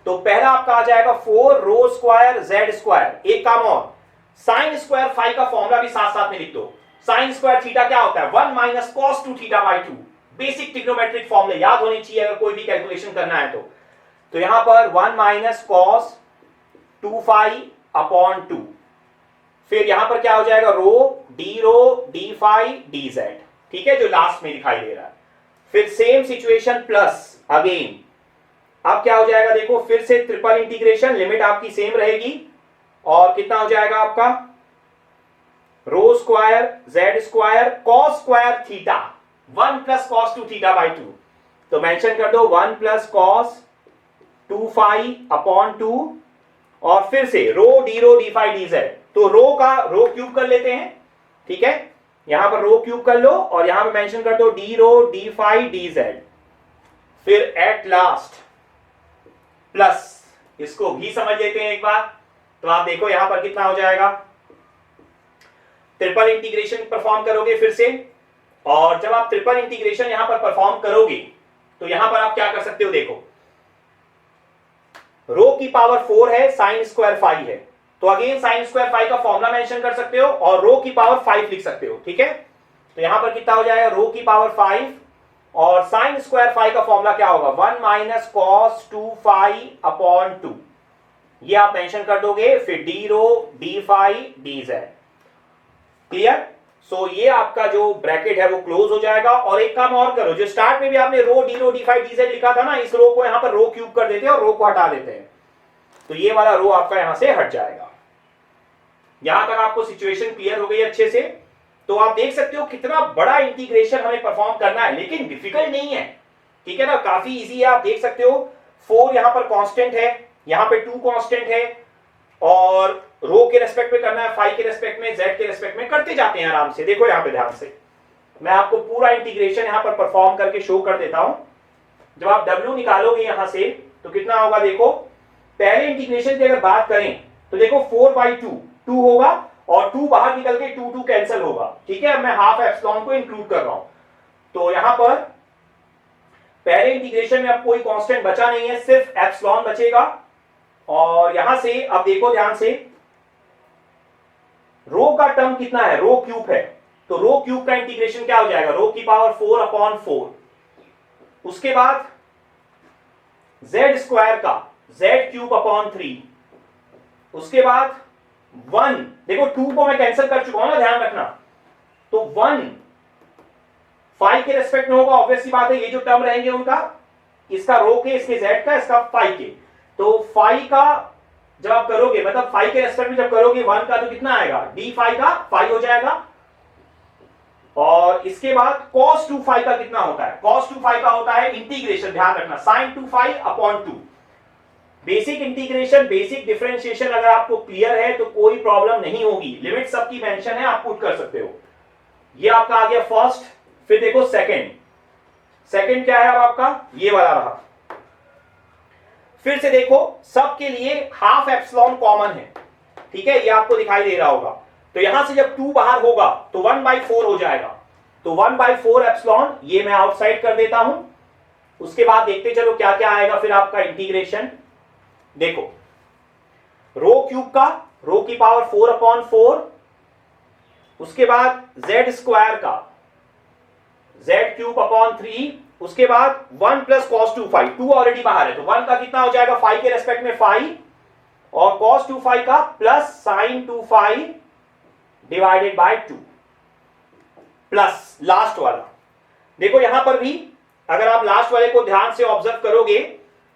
तो पहला आपका आ जाएगा 4 रो स्क्वायर जेड स्क्वायर, एक काम और, साइन स्क्वायर फाई का फॉर्मूला भी साथ साथ में लिख दो। साइन स्क्वायर थीटा क्या होता है, 1 minus cos 2 theta by 2। Basic trigonometric फॉर्मूले याद होने चाहिए अगर कोई भी कैलकुलेशन करना है तो यहां पर 1 माइनस कॉस 2 फाई अपॉन 2, फिर यहां पर क्या हो जाएगा, रो डी फाई डी जेड, ठीक है, जो लास्ट में दिखाई दे रहा है। फिर सेम सिचुएशन प्लस अगेन, अब क्या हो जाएगा, देखो फिर से ट्रिपल इंटीग्रेशन, लिमिट आपकी सेम रहेगी और कितना हो जाएगा आपका, rho square Z square cos square theta 1 plus cos 2 theta by 2, तो मेंशन कर दो 1 प्लस कॉस 2 फाई अपॉन 2 और फिर से रो डी फाई डी जेड। तो रो का रो क्यूब कर लेते हैं, ठीक है, यहां पर रो क्यूब कर लो और यहां पर मेंशन कर दो डी फाई डी जेड। फिर एट लास्ट प्लस, इसको भी समझ लेते हैं एक बार। तो आप देखो यहां पर कितना हो जाएगा, ट्रिपल इंटीग्रेशन परफॉर्म करोगे फिर से, और जब आप ट्रिपल इंटीग्रेशन यहां पर परफॉर्म करोगे तो यहां पर आप क्या कर सकते हो, देखो रो की पावर 4 है, साइन स्क्वायर फाई है, तो अगेन साइन स्क्वायर फाई का फॉर्मूला मेंशन कर सकते हो और रो की पावर 5 लिख सकते हो, ठीक है। तो यहां पर कितना हो जाएगा, रो की पावर 5 और साइन स्क्वायर फाई का फॉर्मूला क्या होगा, 1 माइनस कॉस 2 फाई अपॉन 2, ये आप मेंशन कर दोगे, फिर D rho D phi D Z. Clear. So ये आपका जो ब्रैकेट है वो क्लोज हो जाएगा। और एक काम और करो, जो स्टार्ट में भी आपने रो डी फाई डी जेड लिखा था ना, इस रो को यहां पर रो क्यूब कर देते हैं और रो को हटा देते हैं, तो ये वाला रो आपका यहां से हट जाएगा। यहां तक आपको सिचुएशन क्लियर हो गई अच्छे से। तो आप देख सकते हो कितना बड़ा इंटीग्रेशन हमें परफॉर्म करना है, लेकिन डिफिकल्ट नहीं है, ठीक है ना, काफी इजी है। आप देख सकते हो 4 यहां पर कांस्टेंट है, यहां पे 2 कांस्टेंट है, और रो के रेस्पेक्ट में करना है, फाई के रेस्पेक्ट में, जेड के रेस्पेक्ट में करते जाते हैं आराम से। देखो यहां पे ध्यान से मैं आपको पूरा इंटीग्रेशन यहां पर परफॉर्म करके शो कर देता हूं। जब आप W निकालोगे यहां से तो कितना होगा, देखो पहले इंटीग्रेशन की अगर बात करें तो देखो 4/2 2 होगा और 2 बाहर निकल के 2 कैंसिल होगा, ठीक है। मैं हाफ एप्सिलॉन को इंक्लूड कर रहा हूं, तो यहां पर पहले इंटीग्रेशन में अब कोई कांस्टेंट बचा नहीं है, सिर्फ एप्सिलॉन बचेगा। और यहां से अब देखो ध्यान से, रो का टर्म कितना है, रो क्यूब है, तो रो क्यूब का इंटीग्रेशन क्या हो जाएगा, रो की पावर 4 अपॉन 4। उसके बाद जेड स्क्वायर का जेड क्यूब अपॉन 3। उसके बाद 1, देखो 2 को मैं कैंसिल कर चुका हूं ना, ध्यान रखना, तो 1 फाई के रेस्पेक्ट में होगा, ऑब्वियस सी बात है, ये जो टर्म रहेंगे उनका, इसका रो के, इसके जेड का, इसका फाई के, तो फाई का जब आप करोगे, मतलब फाई के रेस्पेक्ट में जब करोगे 1 का, तो कितना आएगा, डी फाई का फाई हो जाएगा। और इसके बाद cos 2 फाई का कितना होता है, cos 2 फाई का होता है इंटीग्रेशन, ध्यान रखना, sin 2 phi upon 2। Basic integration, basic differentiation अगर आपको क्लियर है तो कोई प्रॉब्लम नहीं होगी, लिमिट सबकी मेंशन है, आप पुट कर सकते हो। ये आपका आ गया फर्स्ट। फिर देखो सेकंड क्या है अब आपका, ये वाला रहा। फिर से देखो सबके लिए हाफ एप्सिलॉन कॉमन है, ठीक है, ये आपको दिखाई दे रहा होगा। तो यहां से जब 2 बाहर होगा तो 1/4 हो जाएगा, तो 1/4 एप्सिलॉन, ये मैं आउटसाइड कर देता हूं। उसके बाद देखते चलो क्या क्या आएगा फिर आपका इंटीग्रेशन। देखो रो क्यूब का, रो की पावर 4 अपॉन 4। उसके बाद जेड स्क्वायर का जेड क्यूब अपॉन 3। उसके बाद 1 प्लस कॉस 2 फाई, 2 ऑलरेडी बाहर है, तो 1 का कितना हो जाएगा, फाई के रेस्पेक्ट में फाई, और कॉस 2 फाई का plus sine 2 phi divided by 2, plus last वाला। देखो यहां पर भी अगर आप लास्ट वाले को ध्यान से ऑब्जर्व करोगे,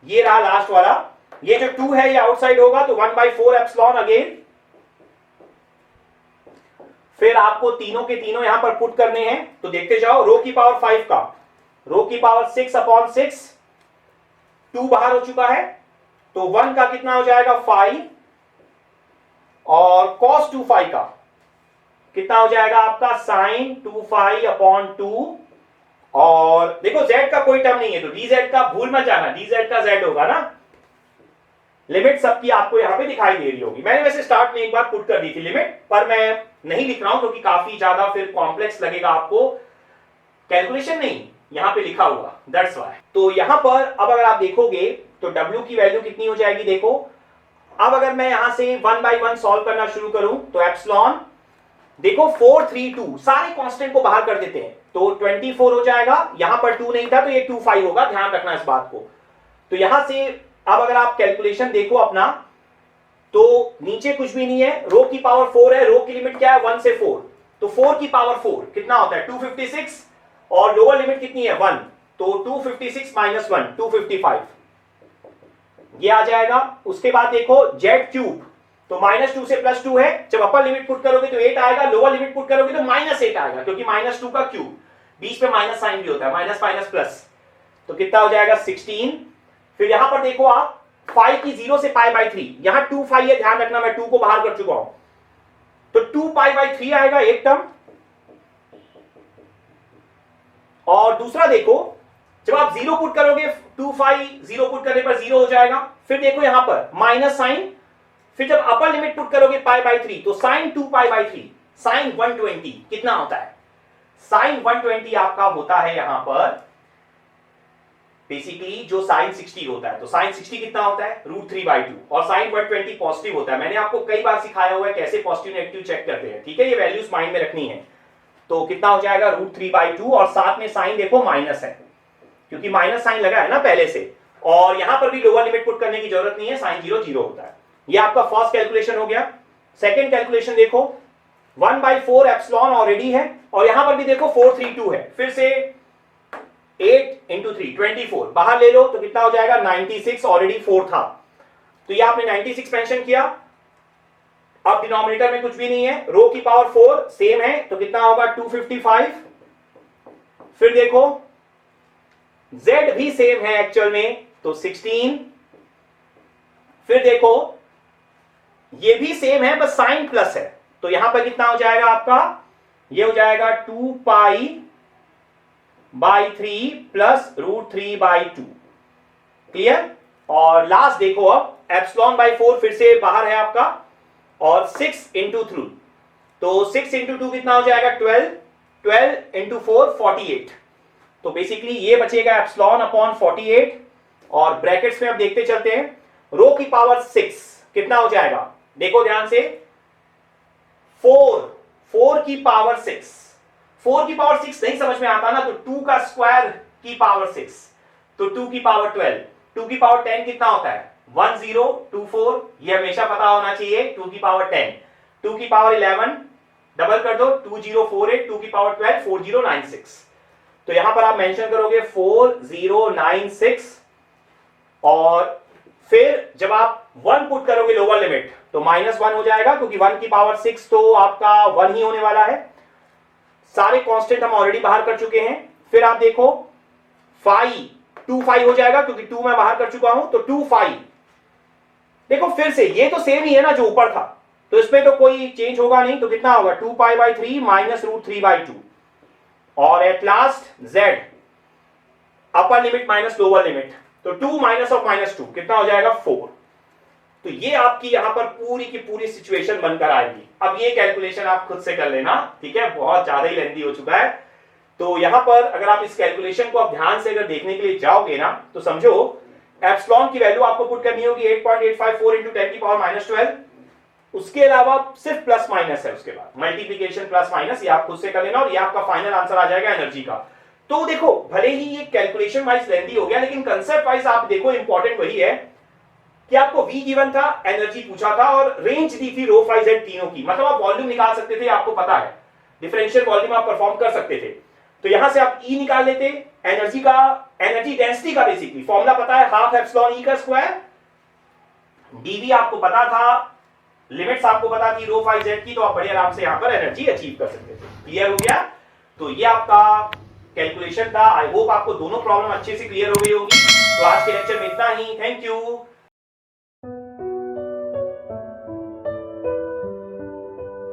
ये रहा लास्ट वाला, ये जो 2 है ये आउटसाइड होगा, तो 1/4 एप्सिलॉन अगेन। फिर आपको तीनों के तीनों यहां पर पुट करने हैं, तो देखते जाओ, रो की पावर 5 का, रो की पावर 6 अपॉन 6, 2 बाहर हो चुका है, तो 1 का कितना हो जाएगा 5, और cos 2 फाई का कितना हो जाएगा आपका sin 2 फाई अपॉन 2। और देखो z का कोई टर्म नहीं है, तो dz का भूल मत जाना, dz का z होगा ना। लिमिट सबकी आपको यहां पे दिखाई दे रही होगी, मैंने वैसे स्टार्ट में एक बार पुट कर दी थी लिमिट, पर मैं नहीं लिख रहा हूं क्योंकि काफी ज्यादा फिर कॉम्प्लेक्स लगेगा आपको, कैलकुलेशन नहीं यहां पे लिखा हुआ, दैट्स व्हाई। तो यहां पर अब अगर आप देखोगे तो w की वैल्यू कितनी हो जाएगी, देखो अब अगर मैं यहां से 1 बाय 1 सॉल्व करना शुरू करूं तो एप्सिलॉन, देखो 4 3 2, सारे कांस्टेंट को बाहर कर देते हैं, तो 24 हो जाएगा। यहां पर 2 नहीं था तो ये 2 5 होगा, ध्यान रखना इस बात को। तो यहां से अब अगर आप कैलकुलेशन देखो अपना, तो नीचे कुछ भी नहीं है, रो की पावर 4 है, रो की लिमिट क्या है 1 से 4, तो 4 की पावर 4 कितना होता है 256, और लोअर लिमिट कितनी है 1, तो 256 माइनस 1 255, ये आ जाएगा। उसके बाद देखो जेड क्यूब, तो -2 से +2 है, जब अपर लिमिट पुट करोगे तो 8 आएगा, लोअर लिमिट पुट करोगे तो -8 आएगा, क्योंकि -2 का क्यूब, बीच में माइनस साइन भी होता है, माइनस माइनस प्लस, तो कितना हो जाएगा 16। फिर यहां पर देखो आप फाई की 0 से पाई बाई 3, यहां 2 फाई है, ध्यान रखना मैं 2 को बाहर कर चुका हूं, तो 2 पाई बाई 3 आएगा एक टर्म। और दूसरा देखो जब आप 0 पुट करोगे 2 फाई 0 पुट करने पर 0 हो जाएगा। फिर देखो यहां पर माइनस साइन, फिर जब अपर लिमिट पुट करोगे पाई बाई 3 तो साइन 2 पाई बाई 3, साइन 120 कितना होता है, साइन 120 आपका होता है यहां पर बेसिकली जो साइन 60 होता है। तो साइन 60 कितना होता है √3/2, और साइन 120 पॉजिटिव होता है। मैंने आपको कई बार सिखाया हुआ है कैसे पॉजिटिव नेगेटिव चेक करते हैं, ठीक है, ये वैल्यूज माइंड में रखनी है। तो कितना हो जाएगा √3/2, और साथ में साइन देखो माइनस है क्योंकि माइनस साइन लगा है ना पहले से, और यहां पर भी लोअर लिमिट पुट करने की जरूरत नहीं है, साइन 0 0 होता है। ये आपका फर्स्ट कैलकुलेशन हो गया। सेकंड कैलकुलेशन देखो 1/4 एप्सिलॉन ऑलरेडी है, और यहां पर भी देखो 432 है, फिर से 8 × 3 24 बाहर ले लो तो कितना हो जाएगा 96, ऑलरेडी 4 था तो ये आपने 96 मेंशन किया। अब डिनोमिनेटर में कुछ भी नहीं है, रो की पावर 4 सेम है तो कितना होगा 255। फिर देखो z भी सेम है एक्चुअल में तो 16। फिर देखो ये भी सेम है बस साइन प्लस है, तो यहां पर कितना हो जाएगा आपका, ये हो जाएगा 2 पाई बाई 3 प्लस √3/2, क्लियर। और लास्ट देखो अब एप्सिलॉन बाई 4 फिर से बाहर है आपका, और 6 × 3 तो 6 × 2 कितना हो जाएगा 12, 12 × 4 48, तो बेसिकली ये बचेगा एप्सिलॉन अपॉन 48। और ब्रैकेट्स में अब देखते चलते हैं, रो की पावर 6 कितना हो जाएगा, देखो ध्यान से 4 की पावर 6, 4 की पावर 6 नहीं समझ में आता ना तो 2 का स्क्वायर की पावर 6, तो 2 की पावर 12, 2 की पावर 10 कितना होता है 1024, ये हमेशा पता होना चाहिए। 2 की पावर 10, 2 की पावर 11 डबल कर दो 2048, 2 की पावर 12 4096, तो यहां पर आप मेंशन करोगे 4096। और फिर जब आप 1 पुट करोगे लोअर लिमिट तो -1 हो जाएगा क्योंकि 1 की पावर 6 तो आपका 1 ही होने वाला है। सारे कांस्टेंट हम ऑलरेडी बाहर कर चुके हैं। फिर आप देखो 2 फाई हो जाएगा क्योंकि 2 मैं बाहर कर चुका हूं, तो 2 फाई देखो फिर से ये तो सेम ही है ना जो ऊपर था, तो इसमें तो कोई चेंज होगा नहीं, तो कितना होगा 2 पाई बाई 3 माइनस √3/2, और at last z upper limit minus lower limit, तो 2 माइनस ऑफ -2 कितना हो जाएगा 4। तो ये आपकी यहां पर पूरी की पूरी सिचुएशन बनकर आएगी। अब ये कैलकुलेशन आप खुद से कर लेना, ठीक है, बहुत ज्यादा ही लेंथी हो चुका है। तो यहां पर अगर आप इस कैलकुलेशन को आप ध्यान से अगर देखने के लिए जाओगे ना तो समझो एप्सिलॉन की वैल्यू आपको पुट करनी होगी 8.854 × 10 की पावर -12, उसके अलावा सिर्फ प्लस माइनस है, उसके बाद मल्टीप्लिकेशन प्लस माइनस, ये आप खुद से कर लेना और ये आपका फाइनल आंसर आ जाएगा एनर्जी का। तो देखो भले ही ये कैलकुलेशन वाइज लेंथी हो गया लेकिन कंसेप्ट वाइज आप देखो इंपॉर्टेंट वही है कि आपको V गिवन था, एनर्जी पूछा था और रेंज दी थी रो फाई जेड तीनों की, मतलब आप वॉल्यूम निकाल सकते थे, आपको पता है डिफरेंशियल वॉल्यूम आप परफॉर्म कर सकते थे। तो यहां से आप E निकाल लेते, एनर्जी का, एनर्जी डेंसिटी का बेसिकली फॉर्मूला पता है ½ एप्सिलॉन E का स्क्वायर, dV आपको पता था, लिमिट्स आपको पता थी रो फाई जेड की, तो आप बड़े आराम से यहां पर एनर्जी अचीव कर सकते थे। क्लियर हो गया। तो ये आपका कैलकुलेशन था। आई होप आपको दोनों प्रॉब्लम अच्छे से क्लियर हो गई होगी। तो आज के लेक्चर में इतना ही। Thank you.